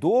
2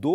2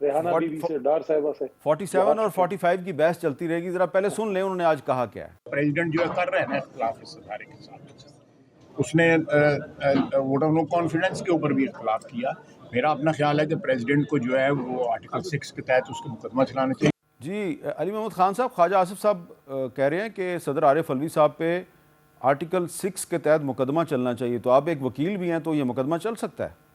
ریحانہ بیوی سے، ڈار صاحبہ سے 47 اور 45 کی بحث چلتی رہے گی. ذرا پہلے سن لیں انہوں نے آج کہا کیا ہے. پریزیڈنٹ جو ہے کر رہے ہیں نا اختلاف اس ستارے کے ساتھ. اس نے ووٹ آف نو کانفیڈنس کے اوپر بھی اختلاف کیا. میرا اپنا خیال ہے کہ پریزیڈنٹ کو جو ہے وہ آرٹیکل 6 کے تحت اس کو مقدمہ چلانا چاہیے. جی علی محمد خان صاحب، خواجہ آصف صاحب کہہ رہے ہیں کہ صدر عارف علوی صاحب پہ آرٹیکل 6 کے تحت مقدمہ چلنا چاہیے. تو آپ ایک وکیل بھی ہیں، تو یہ مقدمہ چل سکتا ہے؟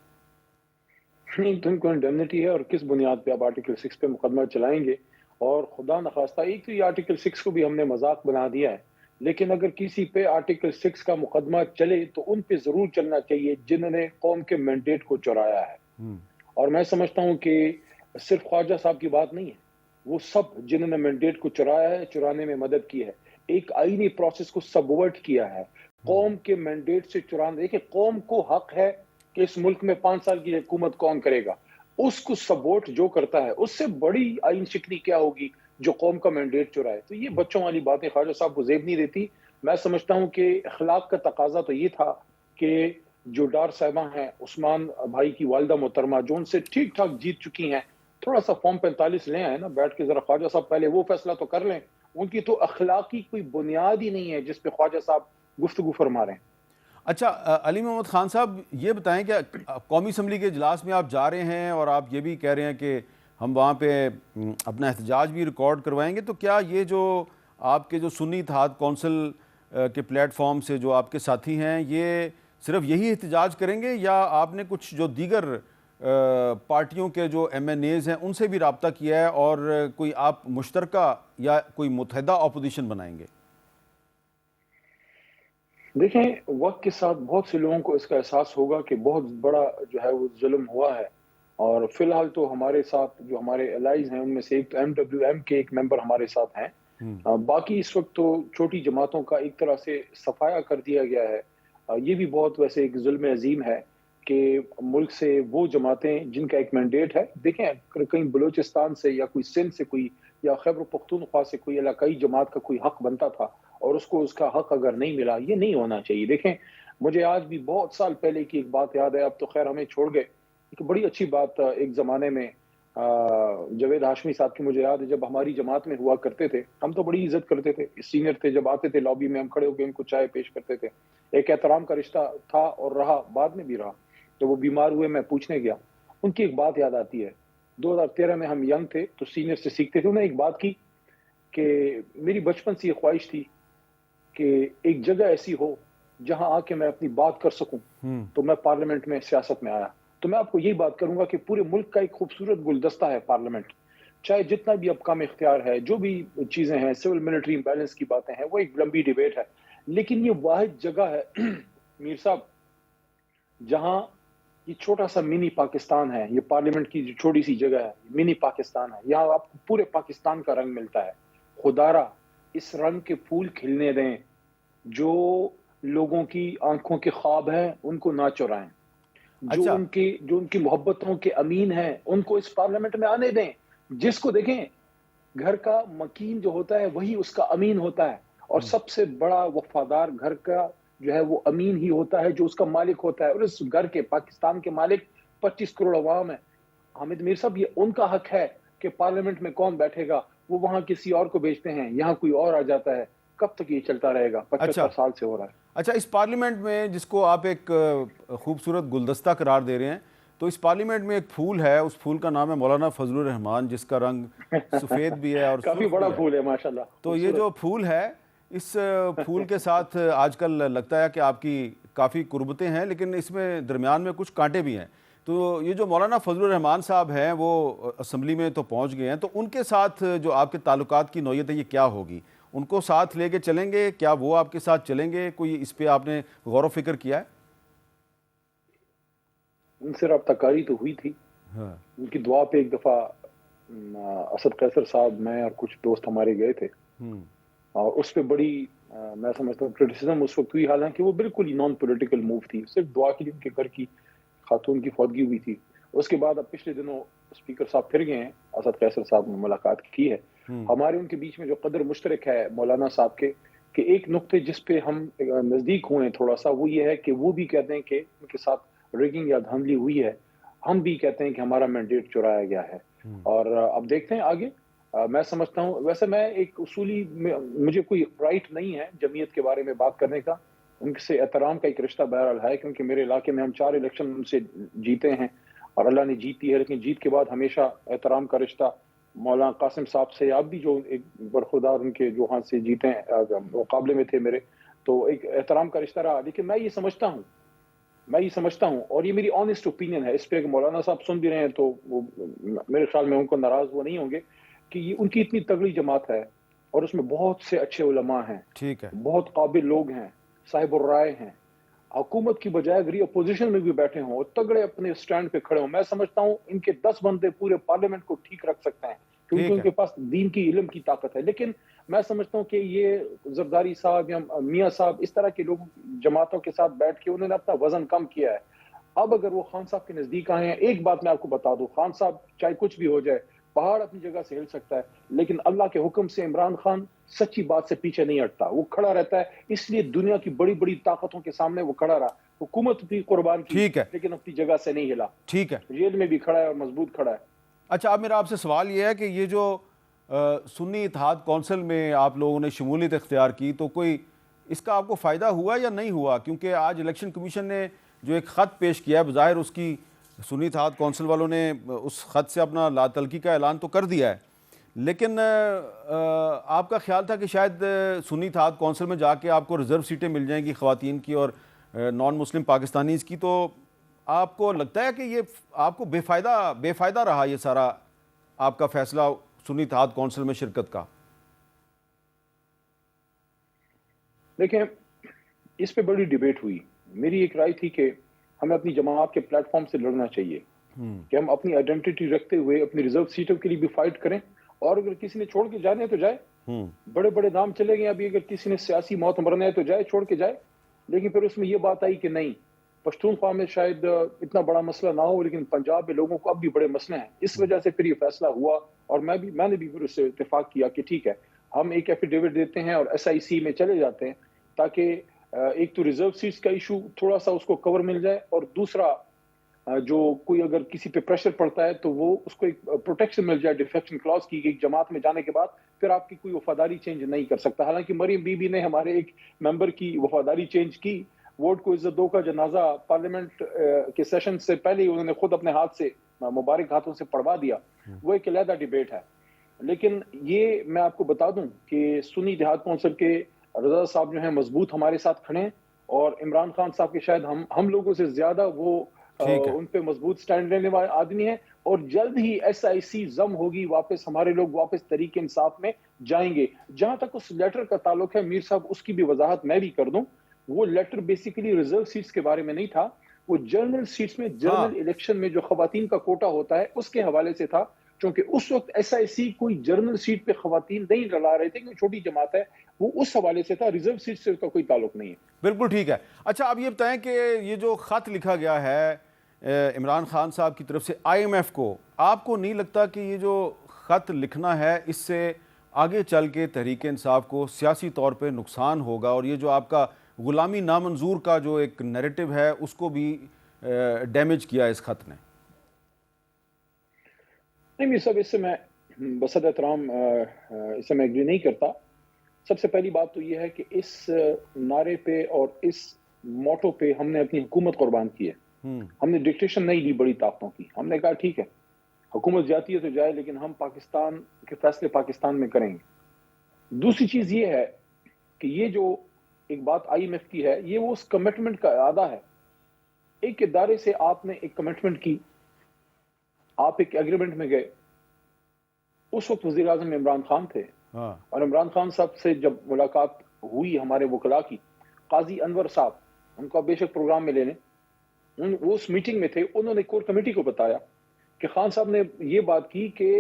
نہیں، تم کو انڈیمنٹی ہے، اور کس بنیاد پہ آپ آرٹیکل 6 پہ مقدمہ چلائیں گے؟ اور خدا نخواستہ ایک تو یہ آرٹیکل 6 کو بھی ہم نے مذاق بنا دیا ہے، لیکن اگر کسی پہ آرٹیکل 6 کا مقدمہ چلے تو ان پہ ضرور چلنا چاہیے جنہوں نے قوم کے مینڈیٹ کو چرایا ہے. اور میں سمجھتا ہوں کہ صرف خواجہ صاحب کی بات نہیں ہے، وہ سب جنہوں نے مینڈیٹ کو چرایا ہے، چرانے میں مدد کی ہے، ایک آئینی پروسیس کو سبورٹ کیا ہے، قوم کے مینڈیٹ سے چرانا. دیکھیں، قوم کو حق ہے کہ اس ملک میں 5 سال کی حکومت کون کرے گا، اس کو سپورٹ جو کرتا ہے اس سے بڑی آئین شکنی کیا ہوگی جو قوم کا مینڈیٹ چرائے. تو یہ بچوں والی باتیں خواجہ صاحب کو زیب نہیں دیتی. میں سمجھتا ہوں کہ اخلاق کا تقاضا تو یہ تھا کہ جو ڈار صاحبہ ہیں، عثمان بھائی کی والدہ محترمہ جو ان سے ٹھیک ٹھاک جیت چکی ہیں، تھوڑا سا فارم 45 لے آئے نا بیٹھ کے، ذرا خواجہ صاحب پہلے وہ فیصلہ تو کر لیں. ان کی تو اخلاقی کوئی بنیاد ہی نہیں ہے جس پہ خواجہ صاحب گفتگو فرما رہے ہیں. اچھا علی محمد خان صاحب، یہ بتائیں کہ قومی اسمبلی کے اجلاس میں آپ جا رہے ہیں اور آپ یہ بھی کہہ رہے ہیں کہ ہم وہاں پہ اپنا احتجاج بھی ریکارڈ کروائیں گے، تو کیا یہ جو آپ کے جو سنی اتحاد کونسل کے پلیٹ فارم سے جو آپ کے ساتھی ہیں، یہ صرف یہی احتجاج کریں گے، یا آپ نے کچھ جو دیگر پارٹیوں کے جو ایم این ایز ہیں ان سے بھی رابطہ کیا ہے اور کوئی آپ مشترکہ یا کوئی متحدہ اپوزیشن بنائیں گے؟ دیکھیں، وقت کے ساتھ بہت سے لوگوں کو اس کا احساس ہوگا کہ بہت بڑا جو ہے وہ ظلم ہوا ہے، اور فی الحال تو ہمارے ساتھ جو ہمارے الائز ہیں ان میں سے ایک تو MWM کے ایک ممبر ہمارے ساتھ ہیں. باقی اس وقت تو چھوٹی جماعتوں کا ایک طرح سے صفایا کر دیا گیا ہے. یہ بھی بہت ویسے ایک ظلم عظیم ہے کہ ملک سے وہ جماعتیں جن کا ایک مینڈیٹ ہے، دیکھیں کہیں بلوچستان سے یا کوئی سندھ سے کوئی یا خیبر پختونخوا سے کوئی علاقائی جماعت کا کوئی حق بنتا تھا اور اس کو اس کا حق اگر نہیں ملا، یہ نہیں ہونا چاہیے. دیکھیں، مجھے آج بھی بہت سال پہلے کی ایک بات یاد ہے، اب تو خیر ہمیں چھوڑ گئے. ایک بڑی اچھی بات ایک زمانے میں جاوید ہاشمی صاحب کی مجھے یاد ہے، جب ہماری جماعت میں ہوا کرتے تھے، ہم تو بڑی عزت کرتے تھے، سینئر تھے، جب آتے تھے لابی میں ہم کھڑے ہو کے ان کو چائے پیش کرتے تھے. ایک احترام کا رشتہ تھا اور رہا، بعد میں بھی رہا. جب وہ بیمار ہوئے میں پوچھنے گیا، ان کی ایک بات یاد آتی ہے. 2013 میں ہم ینگ تھے تو سینئر سے سیکھتے تھے. انہوں نے ایک بات کی کہ میری بچپن سے یہ خواہش تھی کہ ایک جگہ ایسی ہو جہاں آ کے میں اپنی بات کر سکوں. تو میں پارلیمنٹ میں سیاست میں آیا. تو میں آپ کو یہی بات کروں گا کہ پورے ملک کا ایک خوبصورت گلدستہ ہے پارلیمنٹ، چاہے جتنا بھی اب کام اختیار ہے، جو بھی چیزیں ہیں، سول ملٹری امبیلنس کی باتیں ہیں، وہ ایک لمبی ڈیبیٹ ہے. لیکن یہ واحد جگہ ہے میر صاحب جہاں یہ چھوٹا سا منی پاکستان ہے. یہ پارلیمنٹ کی جو چھوٹی سی جگہ ہے، منی پاکستان ہے. یہاں آپ کو پورے پاکستان کا رنگ ملتا ہے. خدارا اس رنگ کے پھول کھلنے دیں، جو لوگوں کی آنکھوں کے خواب ہیں ان کو نہ چرائیں، جو ان کی محبتوں کے امین ہیں ان کو اس پارلیمنٹ میں آنے دیں. جس کو دیکھیں، گھر کا مکین جو ہوتا ہے وہی اس کا امین ہوتا ہے، اور سب سے بڑا وفادار گھر کا جو ہے وہ امین ہی ہوتا ہے جو اس کا مالک ہوتا ہے. اور اس گھر کے پاکستان کے مالک 25 کروڑ عوام ہے. حامد میر صاحب، یہ ان کا حق ہے کہ پارلیمنٹ میں کون بیٹھے گا. وہ وہاں کسی اور کو بیچتے ہیں، یہاں کوئی اور آ جاتا ہے. کب تک یہ چلتا رہے گا؟ 75 سال سے ہو رہا ہے. اچھا، اس پارلیمنٹ میں جس کو آپ ایک خوبصورت گلدستہ قرار دے رہے ہیں، تو اس پارلیمنٹ میں ایک پھول ہے، اس پھول کا نام ہے مولانا فضل الرحمان، جس کا رنگ سفید بھی ہے اور کافی بڑا پھول ہے ماشاءاللہ. تو یہ جو پھول ہے، اس پھول کے ساتھ آج کل لگتا ہے کہ آپ کی کافی قربتیں ہیں، لیکن اس میں درمیان میں کچھ کانٹے بھی ہیں. تو یہ جو مولانا فضل الرحمان صاحب ہیں وہ اسمبلی میں تو پہنچ گئے ہیں، تو ان کے ساتھ جو آپ کے تعلقات کی نوعیت ہے یہ کیا ہوگی؟ ان کو ساتھ لے کے چلیں گے؟ کیا وہ آپ کے ساتھ چلیں گے؟ کوئی اس پہ آپ نے غور و فکر کیا ہے؟ ان سے رابطہ کاری تو ہوئی تھی. ان کی دعا پہ ایک دفعہ اسد قیصر صاحب، میں اور کچھ دوست ہمارے گئے تھے، اور اس پہ بڑی میں سمجھتا ہوں کرٹیسزم اس وقت ہوئی، حالانکہ وہ بالکل ہی نان پولیٹیکل موو تھی. صرف دعا کے لیے ان کے گھر کی خاتون کی فوتگی ہوئی تھی. اس کے بعد اب پچھلے دنوں اسپیکر صاحب پھر گئے ہیں، اسد قیصر صاحب نے ملاقات کی ہے. ہمارے ان کے بیچ میں جو قدر مشترک ہے مولانا صاحب کے، کہ ایک نقطے جس پہ ہم نزدیک ہوئے تھوڑا سا، وہ یہ ہے کہ وہ بھی کہتے ہیں کہ ان کے ساتھ ریگنگ یا دھاندلی ہوئی ہے. ہم بھی کہتے ہیں کہ ہمارا مینڈیٹ چرایا گیا ہے. اور اب دیکھتے ہیں آگے. میں سمجھتا ہوں ویسے میں ایک اصولی مجھے کوئی رائٹ نہیں ہے جمعیت کے بارے میں بات کرنے کا. ان سے احترام کا ایک رشتہ بہرحال ہے کیونکہ میرے علاقے میں ہم 4 الیکشن ان سے جیتے ہیں اور اللہ نے جیتی ہے, لیکن جیت کے بعد ہمیشہ احترام کا رشتہ مولانا قاسم صاحب سے, آپ بھی جو ایک برخوردار ان کے جو ہاں سے جیتے ہیں مقابلے میں تھے میرے, تو ایک احترام کا رشتہ رہا. لیکن میں یہ سمجھتا ہوں اور یہ میری آنیسٹ اوپینین ہے, اس پہ مولانا صاحب سن بھی رہے ہیں تو وہ میرے خیال میں ان کو ناراض وہ نہیں ہوں گے کہ یہ ان کی اتنی تگڑی جماعت ہے اور اس میں بہت سے اچھے علماء ہیں, ٹھیک ہے, بہت قابل لوگ ہیں, صاحب الرائے ہیں. حکومت کی بجائے اگر یہ اپوزیشن میں بھی بیٹھے ہوں اور تگڑے اپنے سٹینڈ پہ کھڑے ہوں, میں سمجھتا ہوں ان کے 10 بندے پورے پارلیمنٹ کو ٹھیک رکھ سکتے ہیں کیونکہ ان کے پاس دین کی علم کی طاقت ہے. لیکن میں سمجھتا ہوں کہ یہ زرداری صاحب یا میاں صاحب اس طرح کے لوگوں جماعتوں کے ساتھ بیٹھ کے انہوں نے اپنا وزن کم کیا ہے. اب اگر وہ خان صاحب کے نزدیک آئے ہیں, ایک بات میں آپ کو بتا دوں, خان صاحب چاہے کچھ بھی ہو جائے, پہاڑ اپنی جگہ سے ہل سکتا ہے لیکن اللہ کے حکم سے عمران خان سچی بات سے پیچھے نہیں ہٹتا, وہ کھڑا رہتا ہے. اس لیے دنیا کی بڑی بڑی طاقتوں کے سامنے وہ کھڑا رہا. حکومت بھی قربان کی لیکن اپنی جگہ سے نہیں ہلا, ٹھیک ہے, جیل میں بھی کھڑا ہے اور مضبوط کھڑا ہے. اچھا, اب میرا آپ سے سوال یہ ہے کہ یہ جو سنی اتحاد کونسل میں آپ لوگوں نے شمولیت اختیار کی تو کوئی اس کا آپ کو فائدہ ہوا یا نہیں ہوا؟ کیونکہ آج الیکشن کمیشن نے جو ایک خط پیش کیا ہے, بظاہر اس کی سنی اتحاد کونسل والوں نے اس خط سے اپنا لا تعلقی کا اعلان تو کر دیا ہے, لیکن آپ کا خیال تھا کہ شاید سنی اتحاد کونسل میں جا کے آپ کو ریزرو سیٹیں مل جائیں گی خواتین کی اور نان مسلم پاکستانیز کی, تو آپ کو لگتا ہے کہ یہ آپ کو بے فائدہ رہا یہ سارا آپ کا فیصلہ سنی اتحاد کونسل میں شرکت کا؟ دیکھیں, اس پہ بڑی ڈیبیٹ ہوئی. میری ایک رائے تھی کہ ہمیں اپنی جماعت کے پلیٹ فارم سے لڑنا چاہیے کہ ہم اپنی آئیڈینٹی رکھتے ہوئے اپنی ریزرو سیٹوں کے لیے بھی فائٹ کریں, اور اگر کسی نے چھوڑ کے جانے تو جائے. بڑے بڑے نام چلے گئے, ابھی اگر کسی نے سیاسی موت مرنا ہے تو جائے, چھوڑ کے جائے. لیکن پھر اس میں یہ بات آئی کہ نہیں, پشتونخوا میں شاید اتنا بڑا مسئلہ نہ ہو لیکن پنجاب میں لوگوں کو اب بھی بڑے مسئلے ہیں. اس وجہ سے پھر یہ فیصلہ ہوا اور میں نے بھی پھر اس سے اتفاق کیا کہ ٹھیک ہے, ہم ایک ایفیڈیوٹ دیتے ہیں اور SIC میں چلے جاتے ہیں تاکہ ایک تو ریزرو سیٹس کا ایشو تھوڑا سا اس کو کور مل جائے, اور دوسرا جو کوئی اگر کسی پہ پریشر پڑتا ہے تو وہ اس کو ایک پروٹیکشن مل جائے ڈیفیکشن کلاس کی, ایک جماعت میں جانے کے بعد پھر آپ کی کوئی وفاداری چینج نہیں کر سکتا. حالانکہ مریم بی بی نے ہمارے ایک ممبر کی وفاداری چینج کی, ووٹ کو عزت دو کا جنازہ پارلیمنٹ کے سیشن سے پہلے ہی انہوں نے خود اپنے ہاتھ سے مبارک ہاتھوں سے پڑھوا دیا. وہ ایک علیحدہ ڈیبیٹ ہے. لیکن یہ میں آپ کو بتا دوں کہ سنی اتحاد کونسل کے رضا صاحب جو ہیں مضبوط ہمارے ساتھ کھڑے ہیں, اور عمران خان صاحب کے شاید ہم لوگوں سے زیادہ وہ ان پہ مضبوط سٹینڈ لینے والے آدمی ہیں, اور جلد ہی SIC ضم ہوگی واپس, ہمارے لوگ واپس تحریک انصاف میں جائیں گے. جہاں تک اس لیٹر کا تعلق ہے میر صاحب, اس کی بھی وضاحت میں بھی کر دوں. وہ لیٹر بیسیکلی ریزرو سیٹس کے بارے میں نہیں تھا, وہ جنرل سیٹس میں جنرل الیکشن میں جو خواتین کا کوٹا ہوتا ہے اس کے حوالے سے تھا, کیونکہ اس وقت SIC کوئی جنرل سیٹ پہ خواتین نہیں ڈلا رہے تھے کیونکہ چھوٹی جماعت ہے, وہ اس حوالے سے تھا. ریزرو سیٹ سے اس کا کوئی تعلق نہیں ہے. بالکل ٹھیک ہے. اچھا, اب یہ بتائیں کہ یہ جو خط لکھا گیا ہے عمران خان صاحب کی طرف سے IMF کو, آپ کو نہیں لگتا کہ یہ جو خط لکھنا ہے اس سے آگے چل کے تحریک انصاف کو سیاسی طور پہ نقصان ہوگا, اور یہ جو آپ کا غلامی نامنظور کا جو ایک نیریٹو ہے اس کو بھی ڈیمیج کیا اس خط نے؟ نہیں سب, اس سے میں بصد احترام اس سے میں ایگری نہیں کرتا. سب سے پہلی بات تو یہ ہے کہ اس نعرے پہ اور اس موٹو پہ ہم نے اپنی حکومت قربان کی ہے. ہم نے ڈکٹیشن نہیں لی بڑی طاقتوں کی. ہم نے کہا ٹھیک ہے حکومت جاتی ہے تو جائے, لیکن ہم پاکستان کے فیصلے پاکستان میں کریں گے. دوسری چیز یہ ہے کہ یہ جو ایک بات IMF کی ہے, یہ وہ اس کمٹمنٹ کا اعادہ ہے. ایک ادارے سے آپ نے ایک کمٹمنٹ کی, آپ ایک ایگریمنٹ میں گئے. اس وقت وزیر اعظم عمران خان تھے, اور عمران خان صاحب سے جب ملاقات ہوئی ہمارے وکلاء کی, قاضی انور صاحب, ان کو بے شک پروگرام میں لینے, وہ اس میٹنگ میں تھے, انہوں نے کور کمیٹی کو بتایا کہ خان صاحب نے یہ بات کی کہ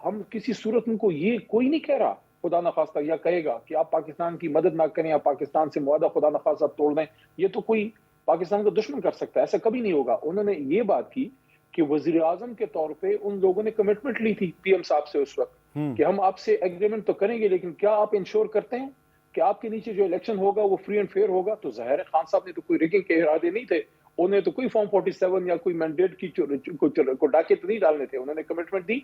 ہم کسی صورت ان کو یہ کوئی نہیں کہہ رہا خدا نخواستہ یا کہے گا کہ آپ پاکستان کی مدد نہ کریں یا پاکستان سے معاہدہ خدا نخواستہ توڑ دیں, یہ تو کوئی پاکستان کا دشمن کر سکتا ہے, ایسا کبھی نہیں ہوگا. انہوں نے یہ بات کی کہ وزیر اعظم کے طور پہ ان لوگوں نے کمٹمنٹ لی تھی PM صاحب سے اس وقت کہ ہم آپ سے ایگریمنٹ تو کریں گے, لیکن کیا آپ انشور کرتے ہیں کہ آپ کے نیچے جو الیکشن ہوگا وہ فری اینڈ فیئر ہوگا؟ تو ظاہر ہے خان صاحب نے تو کوئی ریگنگ کے ارادے نہیں تھے, انہیں تو کوئی فارم 47 یا کوئی مینڈیٹ کی کو ڈاکے تو نہیں ڈالنے تھے. انہوں نے کمٹمنٹ دی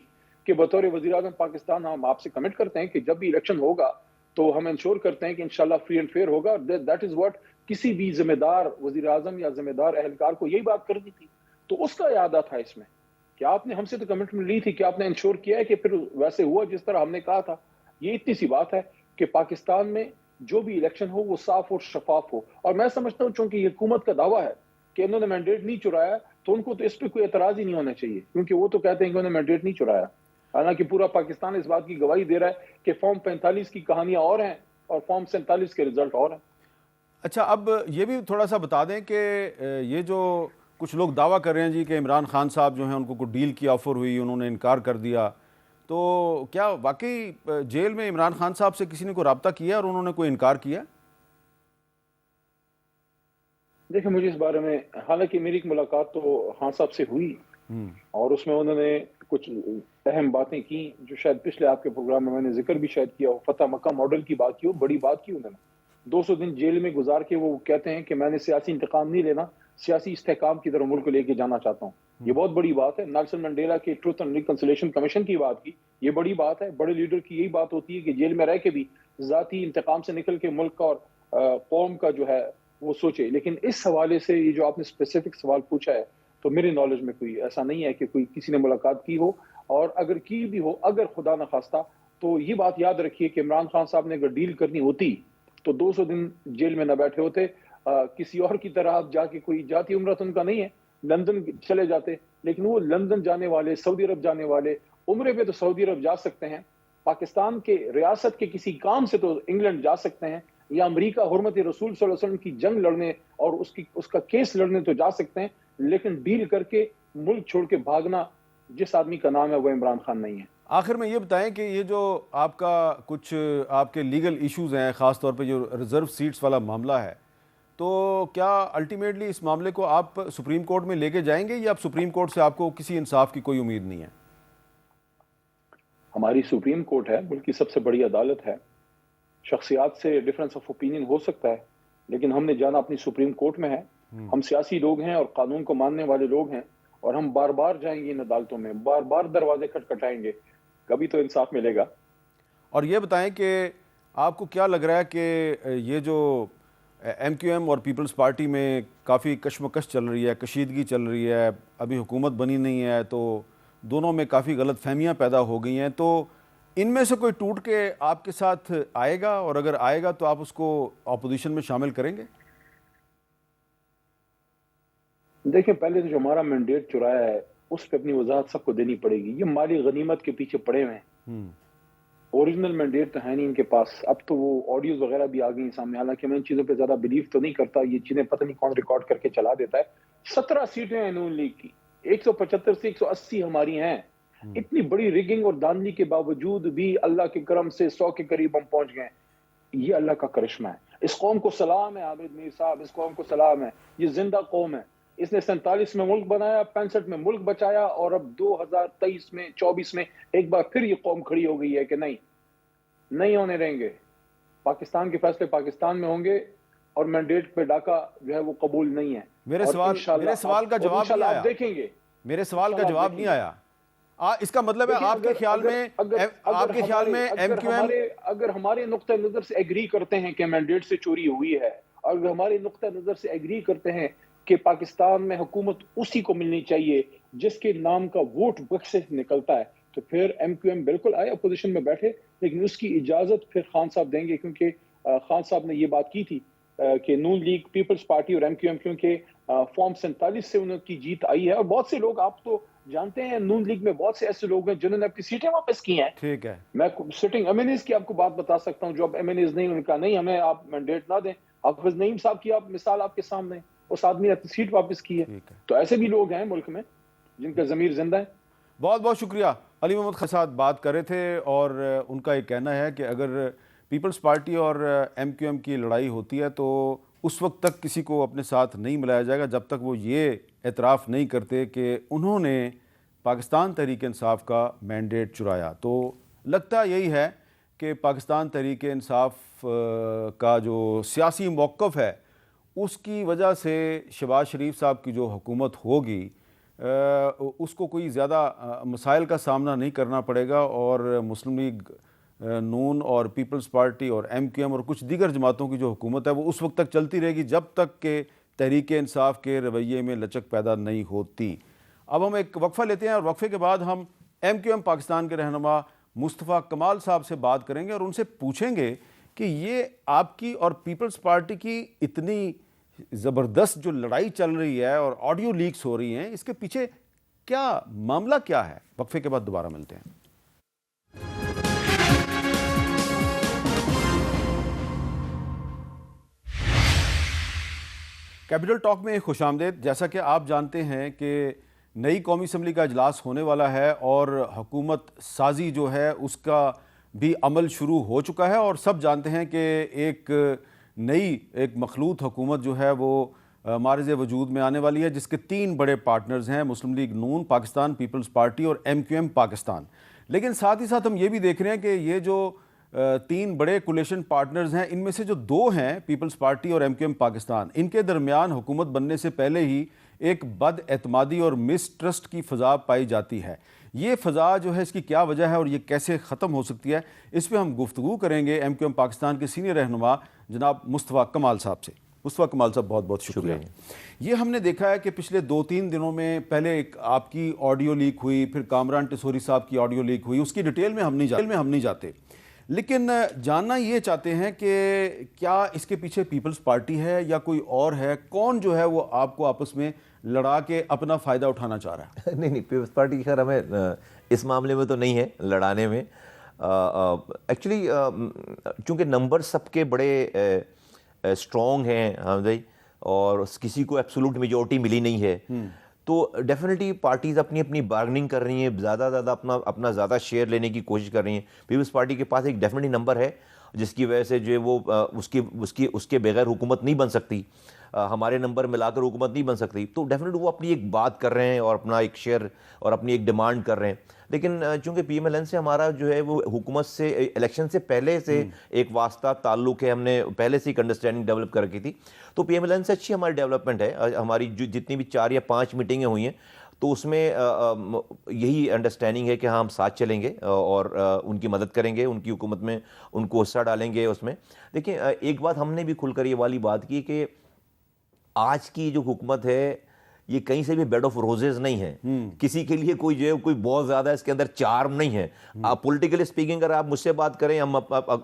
کہ بطور وزیر اعظم پاکستان ہم آپ سے کمٹ کرتے ہیں کہ جب بھی الیکشن ہوگا تو ہم انشور کرتے ہیں کہ انشاءاللہ فری اینڈ فیئر ہوگا. دیٹ از واٹ کسی بھی ذمہ دار وزیر اعظم یا ذمہ دار اہلکار کو یہی بات کرنی تھی. تو اس کا ارادہ تھا اس میں کہ آپ نے ہم سے تو کمٹمنٹ لی تھی کہ آپ نے انشور کیا ہے کہ پھر ویسے ہوا جس طرح ہم نے کہا تھا. یہ اتنی سی بات ہے کہ پاکستان میں جو بھی الیکشن ہو وہ صاف اور شفاف ہو. اور میں سمجھتا ہوں چونکہ یہ حکومت کا دعویٰ ہے کہ انہوں نے مینڈیٹ نہیں چرایا تو ان کو تو اس پہ کوئی اعتراض ہی نہیں ہونا چاہیے, کیونکہ وہ تو کہتے ہیں کہ انہوں نے مینڈیٹ نہیں چرایا. حالانکہ پورا پاکستان اس بات کی گواہی دے رہا ہے کہ فارم 45 کی کہانیاں اور ہیں اور فارم 47 کے رزلٹ اور ہیں. اچھا, اب یہ بھی تھوڑا سا بتا دیں کہ یہ جو کچھ لوگ دعویٰ کر رہے ہیں جی کہ عمران خان صاحب جو ہیں ان کو کوئی ڈیل کی آفر ہوئی, انہوں نے انکار کر دیا, تو کیا واقعی جیل میں عمران خان صاحب سے کسی نے کوئی رابطہ کیا اور انہوں نے کوئی انکار کیا؟ دیکھیں مجھے اس بارے میں, حالانکہ میری ایک ملاقات تو خان صاحب سے ہوئی اور اس میں انہوں نے کچھ اہم باتیں کی جو شاید پچھلے آپ کے پروگرام میں نے ذکر بھی شاید کیا ہو. فتح مکہ ماڈل کی بات کی ہو, بڑی بات کی انہوں نے. 200 دن جیل میں گزار کے وہ کہتے ہیں کہ میں نے سیاسی انتقام نہیں لینا, سیاسی استحکام کی طرف ملک کو لے کے جانا چاہتا ہوں. یہ بہت بڑی بات ہے. نیلسن منڈیلا کے ٹروتھ اینڈ ریکنسیلیشن کمیشن کی بات کی, یہ بڑی بات ہے. بڑے لیڈر کی یہی بات ہوتی ہے کہ جیل میں رہ کے بھی ذاتی انتقام سے نکل کے ملک کا اور قوم کا جو ہے وہ سوچے. لیکن اس حوالے سے یہ جو آپ نے اسپیسیفک سوال پوچھا ہے تو میرے نالج میں کوئی ایسا نہیں ہے کہ کوئی کسی نے ملاقات کی ہو, اور اگر کی بھی ہو, اگر خدا نخواستہ, تو یہ بات یاد رکھیے کہ عمران خان صاحب نے اگر ڈیل کرنی ہوتی تو 200 دن جیل میں نہ بیٹھے ہوتے. کسی اور کی طرح آپ جا کے, کوئی جاتی عمرہ تو ان کا نہیں ہے, لندن چلے جاتے. لیکن وہ لندن جانے والے, سعودی عرب جانے والے, عمرے پہ تو سعودی عرب جا سکتے ہیں, پاکستان کے ریاست کے کسی کام سے تو انگلینڈ جا سکتے ہیں, یا امریکہ حرمت رسول صلی اللہ علیہ وسلم کی جنگ لڑنے اور اس کا کیس لڑنے تو جا سکتے ہیں. لیکن ڈیل کر کے ملک چھوڑ کے بھاگنا جس آدمی کا نام ہے وہ عمران خان نہیں ہے. آخر میں یہ بتائیں کہ یہ جو آپ کا کچھ آپ کے لیگل ایشوز ہیں, خاص طور پہ جو ریزرو سیٹس والا معاملہ ہے, تو کیا الٹیمیٹلی اس معاملے کو آپ سپریم کورٹ میں لے کے جائیں گے, یا آپ سپریم کورٹ سے آپ کو کسی انصاف کی کوئی امید نہیں ہے؟ ہماری سپریم کورٹ ہے, ملک کی سب سے بڑی عدالت ہے. شخصیات سے ڈفرینس آف اوپینین ہو سکتا ہے, لیکن ہم نے جانا اپنی سپریم کورٹ میں ہے. ہم سیاسی لوگ ہیں اور قانون کو ماننے والے لوگ ہیں, اور ہم بار بار جائیں گے ان عدالتوں میں, بار بار دروازے کھٹکھٹائیں گے, کبھی تو انصاف ملے گا. اور یہ بتائیں کہ آپ کو کیا لگ رہا ہے کہ یہ جو ایم کیو ایم اور پیپلز پارٹی میں کافی کشمکش چل رہی ہے, کشیدگی چل رہی ہے, ابھی حکومت بنی نہیں ہے, تو دونوں میں کافی غلط فہمیاں پیدا ہو گئی ہیں, تو ان میں سے کوئی ٹوٹ کے آپ کے ساتھ آئے گا, اور اگر آئے گا تو آپ اس کو اپوزیشن میں شامل کریں گے؟ دیکھیں, پہلے تو جو ہمارا مینڈیٹ چرایا ہے اس پہ اپنی وضاحت سب کو دینی پڑے گی. یہ مالی غنیمت کے پیچھے پڑے ہوئے ہیں. اوریجنل مینڈیٹ تو ہے نہیں ان کے پاس. اب تو وہ آڈیوز وغیرہ بھی آ گئی سامنے, حالانکہ میں ان چیزوں پہ زیادہ بلیو تو نہیں کرتا. یہ چیزیں پتہ نہیں کون ریکارڈ کر کے چلا دیتا ہے. 17 سیٹیں ہیں نون لیگ کی, 175 سے 180 ہماری ہیں. اتنی بڑی ریگنگ اور دھاندلی کے باوجود بھی اللہ کے کرم سے 100 کے قریب ہم پہنچ گئے. یہ اللہ کا کرشمہ ہے. اس قوم کو سلام ہے عابد میر صاحب, اس قوم کو سلام ہے. یہ زندہ قوم ہے. اس نے 47 میں ملک بنایا, 65 میں ملک بچایا, اور اب 2023 میں 24 میں ایک بار پھر یہ قوم کھڑی ہو گئی ہے کہ نہیں ہونے دیں گے. پاکستان کے فیصلے پاکستان میں ہوں گے, اور مینڈیٹ پہ ڈاکہ جو ہے وہ قبول نہیں ہے. میرے سوال کا جواب نہیں آیا. آپ دیکھیں گے, میرے سوال کا جواب نہیں آیا. اس کا مطلب ہے آپ کے خیال میں ایم کیو ایم اگر ہمارے نقطہ نظر سے ایگری کرتے ہیں کہ مینڈیٹ سے چوری ہوئی ہے, اور اگر ہمارے نقطہ نظر سے ایگری کرتے ہیں کہ پاکستان میں حکومت اسی کو ملنی چاہیے جس کے نام کا ووٹ بک سے نکلتا ہے, تو پھر ایم کیو ایم بالکل آئے, اپوزیشن میں بیٹھے, لیکن اس کی اجازت پھر خان صاحب دیں گے, کیونکہ خان صاحب نے یہ بات کی تھی کہ نون لیگ, پیپلز پارٹی اور ایم کیو ایم, کیونکہ فارم 47 سے ان کی جیت آئی ہے. اور بہت سے لوگ, آپ تو جانتے ہیں نون لیگ میں بہت سے ایسے لوگ ہیں جنہوں نے اپنی سیٹیں واپس کی ہیں. ٹھیک ہے, میں سٹنگ ایم این ایز کی آپ کو بات بتا سکتا ہوں, جو اب ایم این ایز نہیں, ان کا نہیں, ہمیں آپ مینڈیٹ نہ دیں. حافظ نعیم صاحب کی آپ مثال آپ کے سامنے, اس آدمی نے اپنی سیٹ واپس کی ہے. تو ایسے بھی لوگ ہیں ملک میں جن کا ضمیر زندہ ہے. بہت بہت شکریہ. علی محمد خان صاحب بات کر رہے تھے, اور ان کا یہ کہنا ہے کہ اگر پیپلز پارٹی اور ایم کیو ایم کی لڑائی ہوتی ہے تو اس وقت تک کسی کو اپنے ساتھ نہیں ملایا جائے گا جب تک وہ یہ اعتراف نہیں کرتے کہ انہوں نے پاکستان تحریک انصاف کا مینڈیٹ چرایا. تو لگتا یہی ہے کہ پاکستان تحریک انصاف کا جو سیاسی موقف ہے اس کی وجہ سے شہباز شریف صاحب کی جو حکومت ہوگی اس کو کوئی زیادہ مسائل کا سامنا نہیں کرنا پڑے گا، اور مسلم لیگ نون اور پیپلز پارٹی اور ایم کیو ایم اور کچھ دیگر جماعتوں کی جو حکومت ہے وہ اس وقت تک چلتی رہے گی جب تک کہ تحریک انصاف کے رویے میں لچک پیدا نہیں ہوتی۔ اب ہم ایک وقفہ لیتے ہیں، اور وقفے کے بعد ہم ایم کیو ایم پاکستان کے رہنما مصطفیٰ کمال صاحب سے بات کریں گے اور ان سے پوچھیں گے کہ یہ آپ کی اور پیپلز پارٹی کی اتنی زبردست جو لڑائی چل رہی ہے اور آڈیو لیکس ہو رہی ہیں، اس کے پیچھے کیا معاملہ کیا ہے؟ وقفے کے بعد دوبارہ ملتے ہیں۔ کیپٹل ٹاک میں خوش آمدید۔ جیسا کہ آپ جانتے ہیں کہ نئی قومی اسمبلی کا اجلاس ہونے والا ہے اور حکومت سازی جو ہے اس کا بھی عمل شروع ہو چکا ہے، اور سب جانتے ہیں کہ ایک مخلوط حکومت جو ہے وہ معرض وجود میں آنے والی ہے، جس کے 3 بڑے پارٹنرز ہیں، مسلم لیگ نون پاکستان، پیپلز پارٹی اور ایم کیو ایم پاکستان۔ لیکن ساتھ ہی ساتھ ہم یہ بھی دیکھ رہے ہیں کہ یہ جو 3 بڑے کولیشن پارٹنرز ہیں، ان میں سے جو 2 ہیں پیپلز پارٹی اور ایم کیو ایم پاکستان، ان کے درمیان حکومت بننے سے پہلے ہی ایک بد اعتمادی اور مسٹرسٹ کی فضا پائی جاتی ہے۔ یہ فضا جو ہے اس کی کیا وجہ ہے اور یہ کیسے ختم ہو سکتی ہے، اس پہ ہم گفتگو کریں گے ایم کیو ایم پاکستان کے سینئر رہنما جناب مصطفیٰ کمال صاحب سے۔ مصطفیٰ کمال صاحب بہت بہت شکریہ۔ یہ ہم نے دیکھا ہے کہ پچھلے 2-3 دنوں میں پہلے ایک آپ کی آڈیو لیک ہوئی، پھر کامران ٹسوری صاحب کی آڈیو لیک ہوئی، اس کی ڈیٹیل میں ہم نہیں جاتے، لیکن جاننا یہ چاہتے ہیں کہ کیا اس کے پیچھے پیپلز پارٹی ہے یا کوئی اور ہے؟ کون جو ہے وہ آپ کو آپس میں لڑا کے اپنا فائدہ اٹھانا چاہ رہا ہے؟ نہیں، پیپلز پارٹی خیر ہمیں اس معاملے میں تو نہیں ہے لڑانے میں۔ ایکچولی چونکہ نمبر سب کے بڑے اسٹرانگ ہیں حامد بھائی، اور کسی کو ایبسولوٹ میجورٹی ملی نہیں ہے، تو ڈیفینیٹلی پارٹیز اپنی اپنی بارگننگ کر رہی ہیں، زیادہ اپنا زیادہ شیئر لینے کی کوشش کر رہی ہیں۔ پیپلز پارٹی کے پاس ایک ڈیفینیٹلی نمبر ہے جس کی وجہ سے جو ہے وہ اس کے بغیر حکومت نہیں بن سکتی، ہمارے نمبر ملا کر حکومت نہیں بن سکتی، تو ڈیفینیٹلی وہ اپنی ایک بات کر رہے ہیں اور اپنا ایک شیئر اور اپنی ایک ڈیمانڈ کر رہے ہیں۔ لیکن چونکہ پی ایم ایل این سے ہمارا جو ہے وہ حکومت سے الیکشن سے پہلے سے ایک واسطہ تعلق ہے، ہم نے پہلے سے ایک انڈرسٹینڈنگ ڈیولپ کر رکھی تھی، تو پی ایم ایل این سے اچھی ہماری ڈیولپمنٹ ہے۔ ہماری جو جتنی بھی 4 یا 5 میٹنگیں ہوئی ہیں تو اس میں یہی انڈرسٹینڈنگ ہے کہ ہاں ہم ساتھ چلیں گے اور ان کی مدد کریں گے، ان کی حکومت میں ان کو حصہ ڈالیں گے اس میں۔ دیکھیں ایک بات ہم نے بھی کھل کر یہ والی بات کی کہ آج کی جو حکومت ہے یہ کہیں سے بھی بیڈ آف روزز نہیں ہے، کسی کے لیے کوئی بہت زیادہ اس کے اندر چارم نہیں ہے۔ پولیٹیکلی اسپیکنگ اگر آپ مجھ سے بات کریں،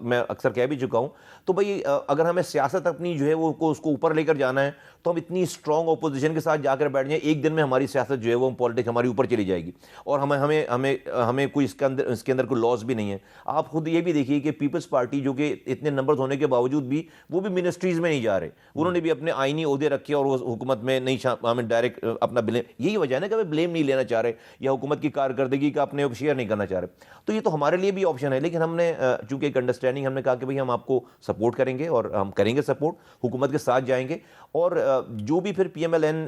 میں اکثر کہہ بھی چکا ہوں، تو بھائی اگر ہمیں سیاست اپنی جو ہے وہ اس کو اوپر لے کر جانا ہے تو ہم اتنی اسٹرانگ اپوزیشن کے ساتھ جا کر بیٹھ جائیں، ایک دن میں ہماری سیاست جو ہے وہ پالیٹکس ہماری اوپر چلی جائے گی، اور ہمیں کوئی اس کے اندر کوئی لاس بھی نہیں ہے۔ آپ خود یہ بھی دیکھیے کہ پیپلز پارٹی جو کہ اتنے نمبرز ہونے کے باوجود بھی وہ بھی منسٹریز میں نہیں جا رہے، انہوں نے بھی اپنے آئینی عہدے رکھے اور وہ حکومت میں نہیں، ہمیں ڈائریکٹ اپنا بلیم، یہی وجہ ہے نا کہ ہمیں بلیم نہیں لینا چاہ رہے یا حکومت کی کارکردگی کا اپنے شیئر نہیں کرنا چاہ رہے، تو یہ تو ہمارے لیے بھی آپشن ہے۔ لیکن ہم نے چونکہ ایک انڈرسٹینڈنگ، ہم نے کہا کہ بھئی ہم آپ کو سپورٹ کریں گے اور ہم کریں گے سپورٹ، حکومت کے ساتھ جائیں گے، اور جو بھی پھر پی ایم ایل این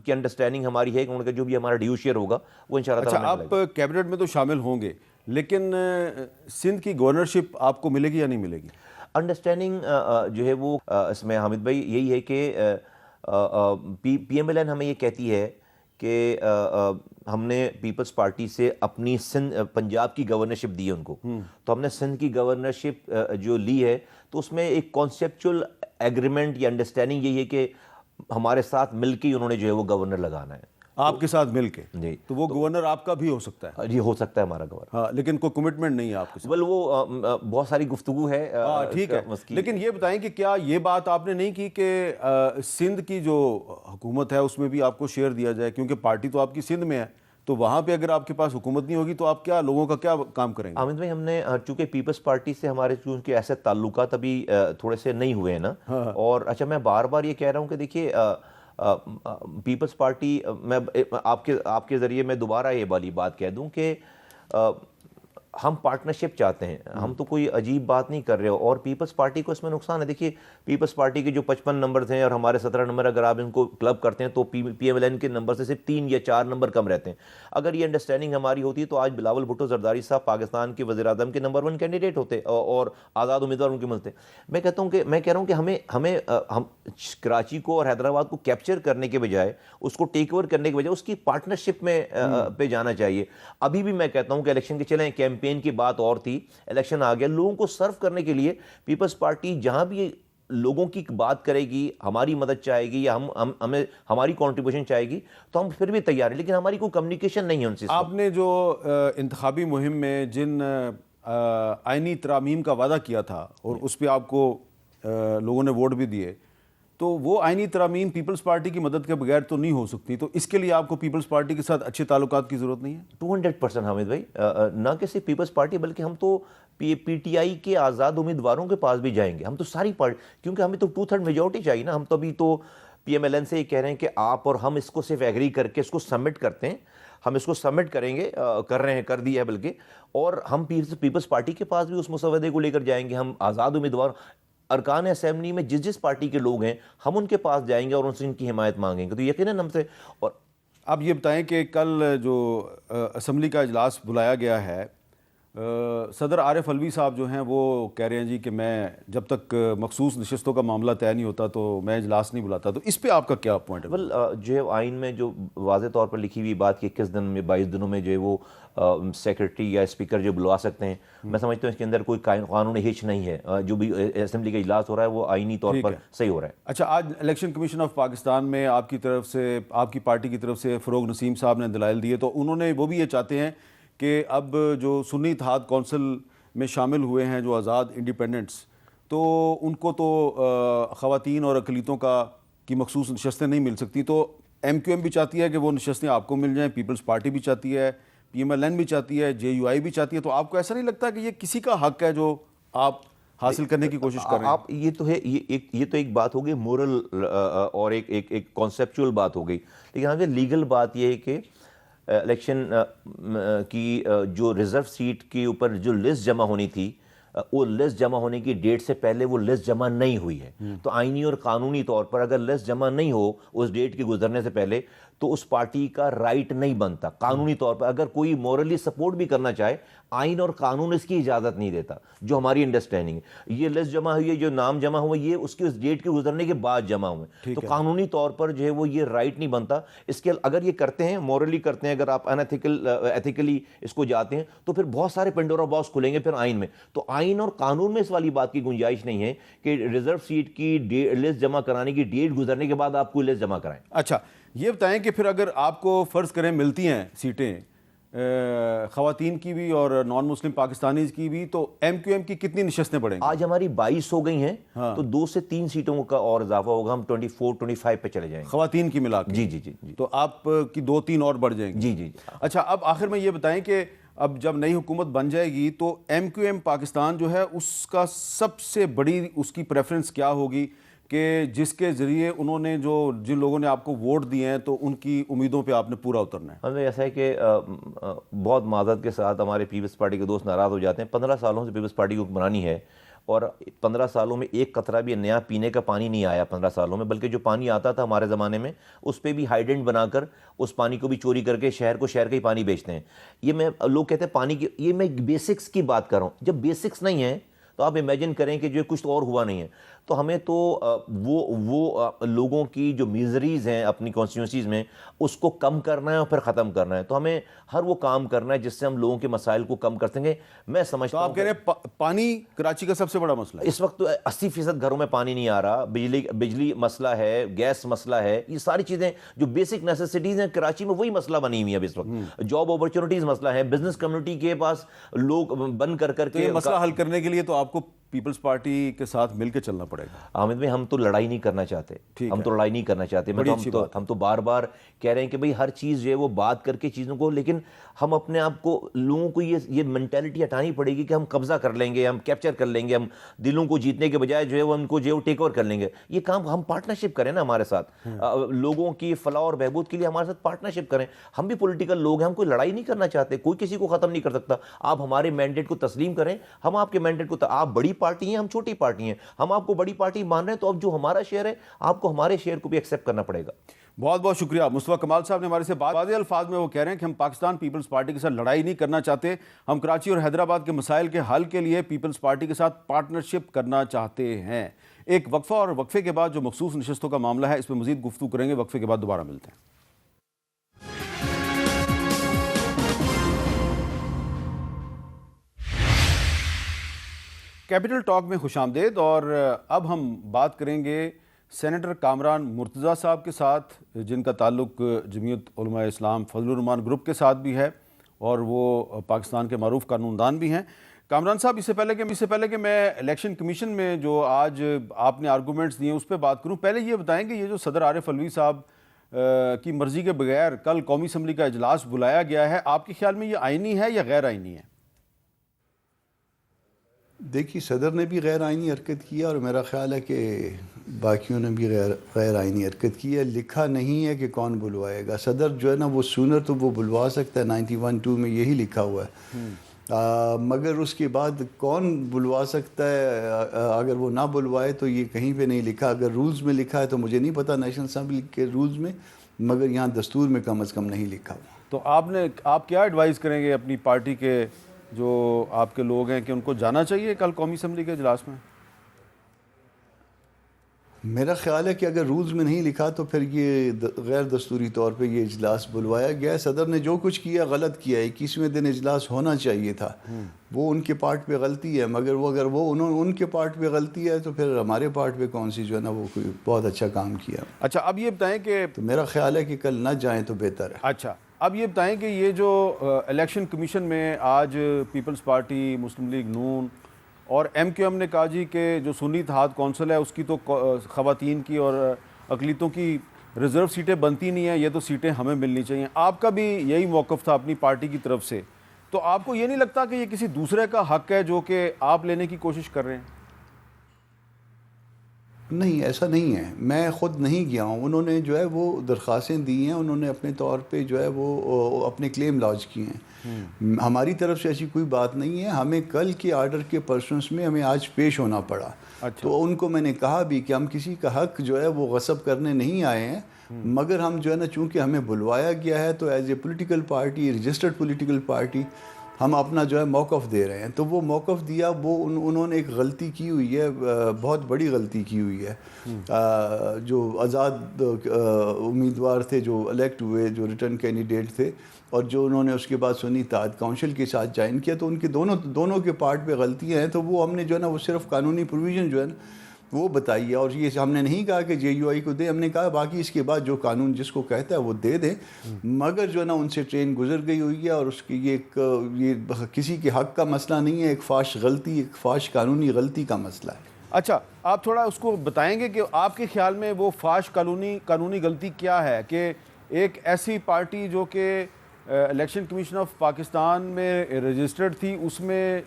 کی انڈرسٹینڈنگ ہماری ہے کہ ان کا جو بھی ہمارا ڈیو شیئر ہوگا وہ انشاءاللہ تعالیٰ۔ آپ کیبنٹ میں تو شامل ہوں گے، لیکن سندھ کی گورنرشپ آپ کو ملے گی یا نہیں ملے گی؟ انڈرسٹینڈنگ جو ہے وہ اس میں حامد بھائی یہی ہے کہ پی ایم ایل این ہمیں یہ کہتی ہے کہ ہم نے پیپلز پارٹی سے اپنی پنجاب کی گورنرشپ دی ہے ان کو، تو ہم نے سندھ کی گورنرشپ جو لی ہے تو اس میں ایک کانسیپچول ایگریمنٹ یا انڈرسٹینڈنگ یہی ہے کہ ہمارے ساتھ مل کے انہوں نے جو ہے وہ گورنر لگانا ہے، آپ کے ساتھ مل کے جی، تو وہ گورنر آپ کا بھی ہو سکتا ہے؟ جی ہو سکتا ہے ہمارا گورنر، ہاں، لیکن کوئی کمٹمنٹ نہیں ہے آپ کے ساتھ؟ وہ بہت ساری گفتگو ہے۔ ٹھیک ہے، لیکن یہ بتائیں کہ کیا یہ بات آپ نے نہیں کی کہ سندھ کی جو حکومت ہے اس میں بھی آپ کو شیئر دیا جائے، کیونکہ پارٹی تو آپ کی سندھ میں ہے، تو وہاں پہ اگر آپ کے پاس حکومت نہیں ہوگی تو آپ کیا لوگوں کا کیا کام کریں گے؟ عامد بھائی ہم نے چونکہ پیپلز پارٹی سے ہمارے چونکہ ایسے تعلقات ابھی تھوڑے سے نہیں ہوئے ہیں نا، اور اچھا میں بار بار یہ کہہ رہا ہوں کہ دیکھیے پیپلز پارٹی، میں آپ کے ذریعے میں دوبارہ یہ والی بات کہہ دوں کہ ہم پارٹنرشپ چاہتے ہیں, ہم تو کوئی عجیب بات نہیں کر رہے ہو. اور پیپلز پارٹی کو اس میں نقصان ہے. دیکھیے پیپلز پارٹی کے جو 55 نمبرز ہیں اور ہمارے 17 نمبر, اگر آپ ان کو کلب کرتے ہیں تو پی ایم ایل این کے نمبر سے صرف 3 یا 4 نمبر کم رہتے ہیں. اگر یہ انڈرسٹینڈنگ ہماری ہوتی تو آج بلاول بھٹو زرداری صاحب پاکستان کے وزیر اعظم کے نمبر 1 کینڈیڈیٹ ہوتے اور آزاد امیدوار ان کے ملتے. میں کہہ رہا ہوں کہ ہمیں ہم کراچی کو اور حیدرآباد کو کیپچر کرنے کے بجائے, اس کو ٹیک اوور کرنے کے بجائے اس کی پارٹنرشپ میں پہ جانا چاہیے. ابھی بھی میں کہتا ہوں کہ الیکشن کے چلیں کیمپین کی بات اور تھی, الیکشن آ گیا, لوگوں کو سرو کرنے کے لیے پیپلز پارٹی جہاں بھی لوگوں کی بات کرے گی, ہماری مدد چاہے گی یا ہمیں ہماری کنٹریبیوشن چاہے گی تو ہم پھر بھی تیار ہیں, لیکن ہماری کوئی کمیونیکیشن نہیں ہے ان سے. آپ نے جو انتخابی مہم میں جن آئینی ترامیم کا وعدہ کیا تھا اور اس پہ آپ کو لوگوں نے ووٹ بھی دیے, تو وہ آئینی ترامیم پیپلز پارٹی کی مدد کے بغیر تو نہیں ہو سکتی, تو اس کے لیے آپ کو پیپلز پارٹی کے ساتھ اچھے تعلقات کی ضرورت نہیں ہے؟ 200% حامد بھائی, نہ کہ صرف پیپلز پارٹی بلکہ ہم تو پی ٹی آئی کے آزاد امیدواروں کے پاس بھی جائیں گے. ہم تو ساری پارٹی, کیونکہ ہمیں تو 2/3 میجورٹی چاہیے نا. ہم تو ابھی تو پی ایم ایل این سے یہ کہہ رہے ہیں کہ آپ اور ہم اس کو صرف ایگری کر کے اس کو سبمٹ کرتے ہیں, ہم اس کو سبمٹ کریں گے, کر رہے ہیں, کر دیا ہے بلکہ, اور ہم پیپلز پارٹی کے پاس بھی اس مسودے کو لے کر جائیں گے. ہم آزاد امیدوار ارکان اسمبلی میں جس پارٹی کے لوگ ہیں ہم ان کے پاس جائیں گے اور ان سے ان کی حمایت مانگیں گے, تو یقیناً ہم سے. اور آپ یہ بتائیں کہ کل جو اسمبلی کا اجلاس بلایا گیا ہے, صدر عارف علوی صاحب جو ہیں وہ کہہ رہے ہیں جی کہ میں جب تک مخصوص نشستوں کا معاملہ طے نہیں ہوتا تو میں اجلاس نہیں بلاتا, تو اس پہ آپ کا کیا پوائنٹ ہے؟ جو ہے آئین میں جو واضح طور پر لکھی ہوئی بات کہ 21 دن میں 22 دنوں میں جو ہے وہ سیکرٹری یا اسپیکر جو بلوا سکتے ہیں, میں سمجھتا ہوں اس کے اندر کوئی قانونی ہچ نہیں ہے. جو بھی اسمبلی کا اجلاس ہو رہا ہے وہ آئینی طور پر صحیح ہو رہا ہے. اچھا, آج الیکشن کمیشن آف پاکستان میں آپ کی طرف سے, آپ کی پارٹی کی طرف سے فروغ نسیم صاحب نے دلائل دیے, تو انہوں نے وہ بھی یہ چاہتے ہیں کہ اب جو سنی اتحاد کونسل میں شامل ہوئے ہیں جو آزاد انڈیپینڈنٹس, تو ان کو تو خواتین اور اقلیتوں کی مخصوص نشستیں نہیں مل سکتی, تو ایم کیو ایم بھی چاہتی ہے کہ وہ نشستیں آپ کو مل جائیں, پیپلز پارٹی بھی چاہتی ہے, پی ایم ایل این بھی چاہتی ہے, جے یو آئی بھی چاہتی ہے. تو آپ کو ایسا نہیں لگتا کہ یہ کسی کا حق ہے جو آپ حاصل کرنے کی کوشش کر رہے ہیں؟ آپ یہ تو ہے, یہ تو ایک بات ہو گئی مورل اور ایک کانسیپچول بات ہو گئی, لیکن ہاں لیگل بات یہ ہے کہ الیکشن کی جو ریزرو سیٹ کے اوپر جو لسٹ جمع ہونی تھی, وہ لسٹ جمع ہونے کی ڈیٹ سے پہلے وہ لسٹ جمع نہیں ہوئی ہے. تو آئینی اور قانونی طور پر اگر لسٹ جمع نہیں ہو اس ڈیٹ کے گزرنے سے پہلے تو اس پارٹی کا رائٹ نہیں بنتا قانونی طور پر. اگر کوئی مورلی سپورٹ بھی کرنا چاہے, آئین اور قانون اس کی اجازت نہیں دیتا, جو ہماری انڈرسٹینڈنگ ہے. یہ لسٹ جمع ہوئی ہے, جو نام جمع ہوئے, یہ اس کی اس ڈیٹ کے گزرنے کے بعد جمع ہوئے, تو قانونی طور پر جو ہے وہ یہ رائٹ نہیں بنتا. اس کے اگر یہ کرتے ہیں, مورلی کرتے ہیں, اگر آپ ایتھیکلی اس کو جاتے ہیں تو پھر بہت سارے پنڈورا باکس کھلیں گے پھر آئین میں. تو آئین اور قانون میں اس والی بات کی گنجائش نہیں ہے کہ ریزرو سیٹ کی لسٹ جمع کرانے کی ڈیٹ گزرنے کے بعد آپ کوئی لسٹ جمع کرائیں. اچھا, یہ بتائیں کہ پھر اگر آپ کو فرض کریں ملتی ہیں سیٹیں خواتین کی بھی اور نان مسلم پاکستانیز کی بھی, تو ایم کیو ایم کی کتنی نشستیں پڑیں گی؟ آج ہماری 22 ہو گئی ہیں, تو 2 سے 3 سیٹوں کا اور اضافہ ہوگا, ہم 24-25 پہ چلے جائیں گے خواتین کی ملا کے. جی, تو آپ کی 2-3 اور بڑھ جائیں گی. جی. اچھا, اب آخر میں یہ بتائیں کہ اب جب نئی حکومت بن جائے گی تو ایم کیو ایم پاکستان جو ہے اس کا سب سے بڑی اس کی پریفرنس کیا ہوگی کہ جس کے ذریعے انہوں نے جن لوگوں نے آپ کو ووٹ دیے ہیں تو ان کی امیدوں پہ آپ نے پورا اترنا ہے؟ ہمیں ایسا ہے کہ بہت معذرت کے ساتھ ہمارے پیپلز پارٹی کے دوست ناراض ہو جاتے ہیں. 15 سالوں سے پیپلز پارٹی کو حکمرانی ہے اور 15 سالوں میں ایک قطرہ بھی نیا پینے کا پانی نہیں آیا 15 سالوں میں, بلکہ جو پانی آتا تھا ہمارے زمانے میں اس پہ بھی ہائیڈنٹ بنا کر اس پانی کو بھی چوری کر کے شہر کا ہی پانی بیچتے ہیں. یہ لوگ کہتے ہیں پانی کی, یہ میں بیسکس کی بات کر رہا ہوں. جب بیسکس نہیں ہیں تو آپ امیجن کریں کہ جو کچھ اور ہوا نہیں ہے. تو ہمیں تو وہ لوگوں کی جو میزریز ہیں اپنی کانسٹیٹیوئنسیز میں اس کو کم کرنا ہے اور پھر ختم کرنا ہے. تو ہمیں ہر وہ کام کرنا ہے جس سے ہم لوگوں کے مسائل کو کم کر سکیں. میں سمجھتا ہوں آپ کہہ رہے ہیں پانی کراچی کا سب سے بڑا مسئلہ ہے اس وقت. 80% گھروں میں پانی نہیں آ رہا, بجلی مسئلہ ہے, گیس مسئلہ ہے, یہ ساری چیزیں جو بیسک نیسیسٹیز ہیں کراچی میں وہی مسئلہ بنی ہوئی ہے اب اس وقت. جاب اپرچونیٹیز مسئلہ ہے, بزنس کمیونٹی کے پاس لوگ بند کر کے. یہ مسئلہ حل کرنے کے لیے تو آپ کو پیپلز پارٹی کے ساتھ مل کے چلنا پڑے گا؟ حامد بھائی ہم تو لڑائی نہیں کرنا چاہتے، ہم تو لڑائی نہیں کرنا چاہتے، ہم تو بار بار کہہ رہے ہیں کہ بھئی ہر چیز جو ہے وہ بات کر کے چیزوں کو، لیکن ہم اپنے آپ کو لوگوں کو یہ مینٹیلٹی ہٹانی پڑے گی کہ ہم قبضہ کر لیں گے، ہم کیپچر کر لیں گے، ہم دلوں کو جیتنے کے بجائے جو ہے وہ ان کو جو ہے ٹیک اوور کر لیں گے. یہ کام ہم پارٹنرشپ کریں نا ہمارے ساتھ، لوگوں کی فلاح اور بہبود کے لیے ہمارے ساتھ پارٹنرشپ کریں. ہم بھی پولیٹیکل لوگ ہیں، ہم کوئی لڑائی نہیں کرنا چاہتے، کوئی کسی کو ختم نہیں کر سکتا. آپ ہمارے مینڈیٹ کو تسلیم کریں، ہم آپ کے مینڈیٹ کو، آپ بڑی پارٹی ہیں، ہم چھوٹی پارٹی ہیں، ہم آپ کو بڑی پارٹی مان رہے ہیں، تو اب جو ہمارا شیئر ہے آپ کو ہمارے شیئر کو بھی ایکسیپٹ کرنا پڑے گا. بہت بہت شکریہ. مصطفیٰ کمال صاحب نے ہمارے سے واضح الفاظ میں وہ کہہ رہے ہیں کہ ہم پاکستان پیپلز پارٹی کے ساتھ لڑائی نہیں کرنا چاہتے، ہم کراچی اور حیدرآباد کے مسائل کے حل کے لیے پیپلز پارٹی کے ساتھ پارٹنرشپ کرنا چاہتے ہیں. ایک وقفہ، اور وقفے کے بعد جو مخصوص نشستوں کا معاملہ ہے اس پہ مزید گفتگو کریں گے. وقفے کے بعد دوبارہ ملتے ہیں. کیپٹل ٹاک میں خوش آمدید. اور اب ہم بات کریں گے سینیٹر کامران مرتضیٰ صاحب کے ساتھ، جن کا تعلق جمعیت علماء اسلام فضل الرحمان گروپ کے ساتھ بھی ہے اور وہ پاکستان کے معروف قانون دان بھی ہیں. کامران صاحب، اس سے پہلے کہ میں الیکشن کمیشن میں جو آج آپ نے آرگومنٹس دیے اس پہ بات کروں، پہلے یہ بتائیں کہ یہ جو صدر عارف علوی صاحب کی مرضی کے بغیر کل قومی اسمبلی کا اجلاس بلایا گیا ہے، آپ کے خیال میں یہ آئینی ہے یا غیر آئینی ہے؟ دیکھیے، صدر نے بھی غیر آئینی حرکت کی اور میرا خیال ہے کہ باقیوں نے بھی غیر آئینی حرکت کی ہے. لکھا نہیں ہے کہ کون بلوائے گا. صدر جو ہے نا وہ سونر تو وہ بلوا سکتا ہے، 91(2) میں یہی لکھا ہوا ہے، مگر اس کے بعد کون بلوا سکتا ہے اگر وہ نہ بلوائے تو یہ کہیں پہ نہیں لکھا. اگر رولز میں لکھا ہے تو مجھے نہیں پتا نیشنل اسمبلی کے رولز میں، مگر یہاں دستور میں کم از کم نہیں لکھا ہوا. تو آپ کیا ایڈوائز کریں گے اپنی پارٹی کے جو آپ کے لوگ ہیں کہ ان کو جانا چاہیے کل قومی اسمبلی کے اجلاس میں؟ میرا خیال ہے کہ اگر رولز میں نہیں لکھا تو پھر یہ غیر دستوری طور پہ یہ اجلاس بلوایا گیا ہے. صدر نے جو کچھ کیا غلط کیا ہے. 21ویں دن اجلاس ہونا چاہیے تھا، وہ ان کے پارٹ پہ غلطی ہے، مگر وہ اگر وہ ان کے پارٹ پہ غلطی ہے تو پھر ہمارے پارٹ پہ کون سی جو ہے نا وہ کوئی بہت اچھا کام کیا. اچھا، اب یہ بتائیں کہ تو میرا خیال ہے کہ کل نہ جائیں تو بہتر ہے. اچھا، اب یہ بتائیں کہ یہ جو الیکشن کمیشن میں آج پیپلز پارٹی، مسلم لیگ نون اور MQM نے کہا جی کہ جو سنی اتحاد کونسل ہے اس کی تو خواتین کی اور اقلیتوں کی ریزرو سیٹیں بنتی نہیں ہیں، یہ تو سیٹیں ہمیں ملنی چاہیے. آپ کا بھی یہی موقف تھا اپنی پارٹی کی طرف سے، تو آپ کو یہ نہیں لگتا کہ یہ کسی دوسرے کا حق ہے جو کہ آپ لینے کی کوشش کر رہے ہیں؟ نہیں، ایسا نہیں ہے. میں خود نہیں گیا ہوں. انہوں نے جو ہے وہ درخواستیں دی ہیں، انہوں نے اپنے طور پہ جو ہے وہ اپنے کلیم لاج کیے ہیں. ہماری طرف سے ایسی کوئی بات نہیں ہے. ہمیں کل کے آرڈر کے پرسنس میں ہمیں آج پیش ہونا پڑا. تو ان کو میں نے کہا بھی کہ ہم کسی کا حق جو ہے وہ غصب کرنے نہیں آئے ہیں، مگر ہم جو ہے نا چونکہ ہمیں بلوایا گیا ہے تو as a political party, registered political party, ہم اپنا جو ہے موقف دے رہے ہیں. تو وہ موقف دیا، وہ انہوں نے ایک غلطی کی ہوئی ہے، بہت بڑی غلطی کی ہوئی ہے. جو آزاد امیدوار تھے، جو الیکٹ ہوئے، جو ریٹرن کینڈیڈیٹ تھے، اور جو انہوں نے اس کے بعد سنی اتحاد کونسل کے ساتھ جوائن کیا، تو ان کے دونوں کے پارٹ پہ غلطیاں ہیں. تو وہ ہم نے جو ہے نا وہ صرف قانونی پروویژن جو ہے نا وہ بتائی ہے. اور یہ ہم نے نہیں کہا کہ JUI کو دے، ہم نے کہا باقی اس کے بعد جو قانون جس کو کہتا ہے وہ دے دیں، مگر جو ہے نا ان سے ٹرین گزر گئی ہوئی ہے. اور اس کی یہ کسی کے حق کا مسئلہ نہیں ہے، ایک فاش غلطی، ایک فاش قانونی غلطی کا مسئلہ ہے. اچھا، آپ تھوڑا اس کو بتائیں گے کہ آپ کے خیال میں وہ فاش قانونی غلطی کیا ہے کہ ایک ایسی پارٹی جو کہ الیکشن کمیشن آف پاکستان میں رجسٹرڈ تھی اس میں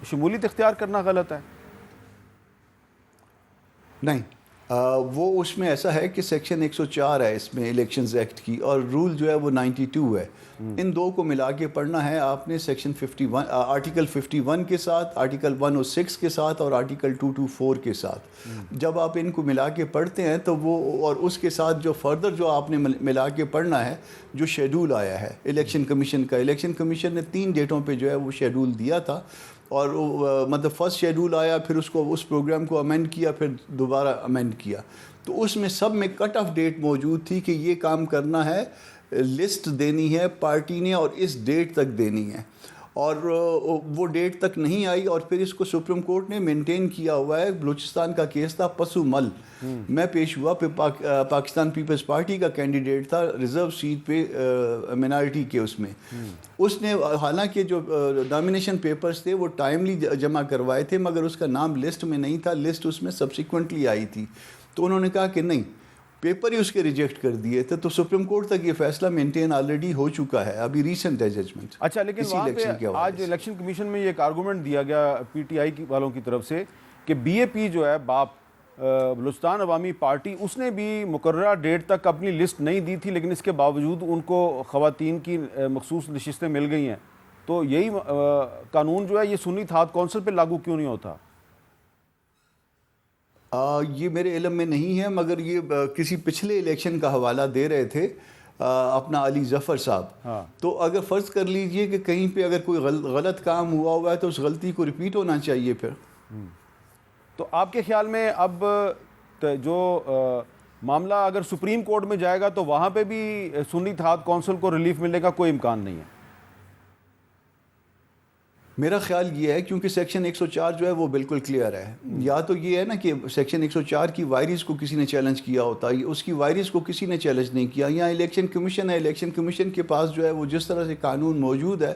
شمولیت اختیار کرنا غلط ہے؟ نہیں، وہ اس میں ایسا ہے کہ سیکشن 104 ہے اس میں الیکشنز ایکٹ کی، اور رول جو ہے وہ 92 ہے. ان دو کو ملا کے پڑھنا ہے آپ نے. سیکشن 51 آرٹیکل 51 کے ساتھ، آرٹیکل 106 کے ساتھ اور آرٹیکل 224 کے ساتھ. جب آپ ان کو ملا کے پڑھتے ہیں تو وہ، اور اس کے ساتھ جو فردر جو آپ نے ملا کے پڑھنا ہے، جو شیڈول آیا ہے الیکشن کمیشن کا. الیکشن کمیشن نے 3 ڈیٹوں پہ جو ہے وہ شیڈول دیا تھا، اور مطلب فرسٹ شیڈول آیا، پھر اس پروگرام کو امینڈ کیا، پھر دوبارہ امینڈ کیا. تو اس میں سب میں کٹ آف ڈیٹ موجود تھی کہ یہ کام کرنا ہے، لسٹ دینی ہے پارٹی نے اور اس ڈیٹ تک دینی ہے. اور وہ ڈیٹ تک نہیں آئی، اور پھر اس کو سپریم کورٹ نے مینٹین کیا ہوا ہے. بلوچستان کا کیس تھا پسو مل، میں پیش ہوا، پاکستان پیپلز پارٹی کا کینڈیڈیٹ تھا ریزرو سیٹ پہ مینارٹی کے اس میں. اس نے حالانکہ جو نامینیشن پیپرز تھے وہ ٹائملی جمع کروائے تھے، مگر اس کا نام لسٹ میں نہیں تھا، لسٹ اس میں سبسیکوینٹلی آئی تھی. تو انہوں نے کہا کہ نہیں، پیپر ہی اس کے ریجیکٹ کر دیے تھے. تو سپریم کورٹ تک یہ فیصلہ مینٹین آلریڈی ہو چکا ہے، ابھی ریسنٹ ہے ججمنٹ. اچھا، لیکن وہاں پہ آج الیکشن کمیشن میں یہ ایک آرگومنٹ دیا گیا پی ٹی آئی والوں کی طرف سے کہ بی اے پی جو ہے باپ بلوچستان عوامی پارٹی، اس نے بھی مقررہ ڈیٹ تک اپنی لسٹ نہیں دی تھی، لیکن اس کے باوجود ان کو خواتین کی مخصوص نشستیں مل گئی ہیں. تو یہی قانون جو ہے یہ سنی اتحاد کونسل پہ لاگو کیوں نہیں ہوتا؟ یہ میرے علم میں نہیں ہے، مگر یہ کسی پچھلے الیکشن کا حوالہ دے رہے تھے اپنا علی ظفر صاحب. تو اگر فرض کر لیجئے کہ کہیں پہ اگر کوئی غلط کام ہوا ہے تو اس غلطی کو ریپیٹ ہونا چاہیے پھر. تو آپ کے خیال میں اب جو معاملہ اگر سپریم کورٹ میں جائے گا تو وہاں پہ بھی سنی اتحاد کونسل کو ریلیف ملنے کا کوئی امکان نہیں ہے؟ میرا خیال یہ ہے کیونکہ سیکشن 104 جو ہے وہ بالکل کلیئر ہے. یا تو یہ ہے نا کہ سیکشن 104 کی وائریز کو کسی نے چیلنج کیا ہوتا ہے، اس کی وائریز کو کسی نے چیلنج نہیں کیا. یہاں الیکشن کمیشن ہے، الیکشن کمیشن کے پاس جو ہے وہ جس طرح سے قانون موجود ہے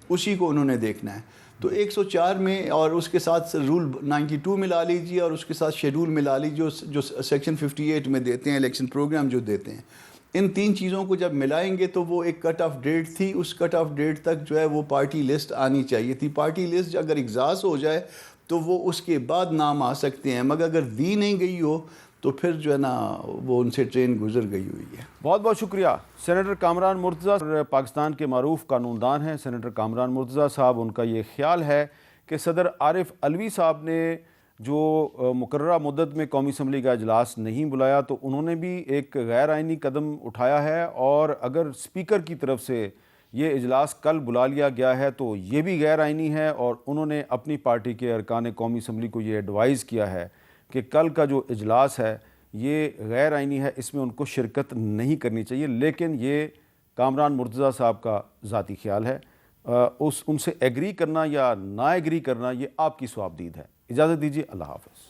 اسی کو انہوں نے دیکھنا ہے. تو 104 میں اور اس کے ساتھ رول 92 ملا لیجیے اور اس کے ساتھ شیڈول ملا لیجیے جو سیکشن 58 میں دیتے ہیں، الیکشن پروگرام جو دیتے ہیں. ان تین چیزوں کو جب ملائیں گے تو وہ ایک کٹ آف ڈیٹ تھی، اس کٹ آف ڈیٹ تک جو ہے وہ پارٹی لسٹ آنی چاہیے تھی. پارٹی لسٹ اگر اگزاس ہو جائے تو وہ اس کے بعد نام آ سکتے ہیں، مگر اگر دی نہیں گئی ہو تو پھر جو ہے نا وہ ان سے ٹرین گزر گئی ہوئی ہے. بہت بہت شکریہ سینیٹر کامران مرتضیٰ، پاکستان کے معروف قانون دان ہیں سینیٹر کامران مرتضیٰ صاحب. ان کا یہ خیال ہے کہ صدر عارف علوی صاحب نے جو مقررہ مدت میں قومی اسمبلی کا اجلاس نہیں بلایا تو انہوں نے بھی ایک غیر آئینی قدم اٹھایا ہے، اور اگر اسپیکر کی طرف سے یہ اجلاس کل بلا لیا گیا ہے تو یہ بھی غیر آئینی ہے. اور انہوں نے اپنی پارٹی کے ارکان قومی اسمبلی کو یہ ایڈوائز کیا ہے کہ کل کا جو اجلاس ہے یہ غیر آئینی ہے، اس میں ان کو شرکت نہیں کرنی چاہیے. لیکن یہ کامران مرتضیٰ صاحب کا ذاتی خیال ہے، ان سے ایگری کرنا یا نا ایگری کرنا یہ آپ کی صوابدید ہے. اجازت دیجیے، اللہ حافظ.